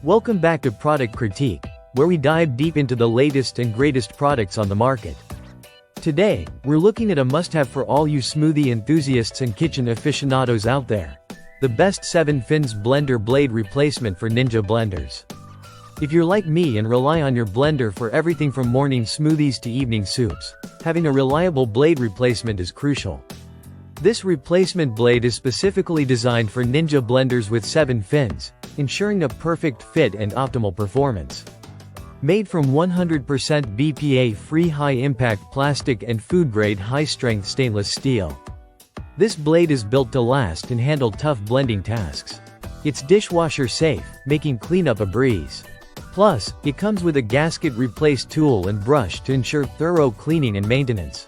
Welcome back to Product Critique, where we dive deep into the latest and greatest products on the market. Today, we're looking at a must-have for all you smoothie enthusiasts and kitchen aficionados out there. The best 7 fins blender blade replacement for Ninja blenders. If you're like me and rely on your blender for everything from morning smoothies to evening soups, having a reliable blade replacement is crucial. This replacement blade is specifically designed for Ninja blenders with 7 fins, ensuring a perfect fit and optimal performance. Made from 100% BPA-free high-impact plastic and food-grade high-strength stainless steel. This blade is built to last and handle tough blending tasks. It's dishwasher safe, making cleanup a breeze. Plus, it comes with a gasket replace tool and brush to ensure thorough cleaning and maintenance.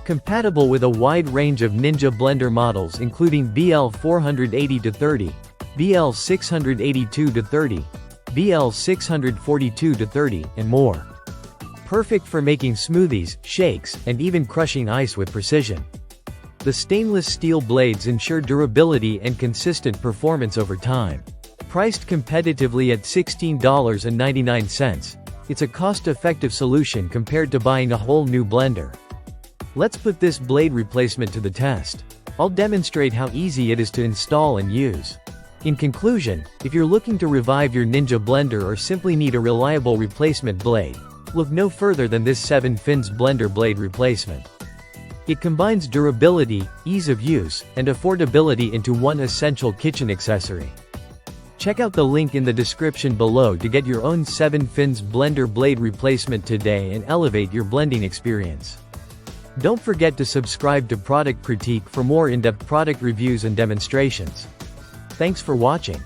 Compatible with a wide range of Ninja blender models including BL480-30, BL682-30, BL642-30, and more. Perfect for making smoothies, shakes, and even crushing ice with precision. The stainless steel blades ensure durability and consistent performance over time. Priced competitively at $16.99, it's a cost-effective solution compared to buying a whole new blender. Let's put this blade replacement to the test. I'll demonstrate how easy it is to install and use. In conclusion, if you're looking to revive your Ninja blender or simply need a reliable replacement blade, look no further than this 7 fins blender blade replacement. It combines durability, ease of use, and affordability into one essential kitchen accessory. Check out the link in the description below to get your own 7 fins blender blade replacement today and elevate your blending experience. Don't forget to subscribe to Product Critique for more in-depth product reviews and demonstrations. Thanks for watching.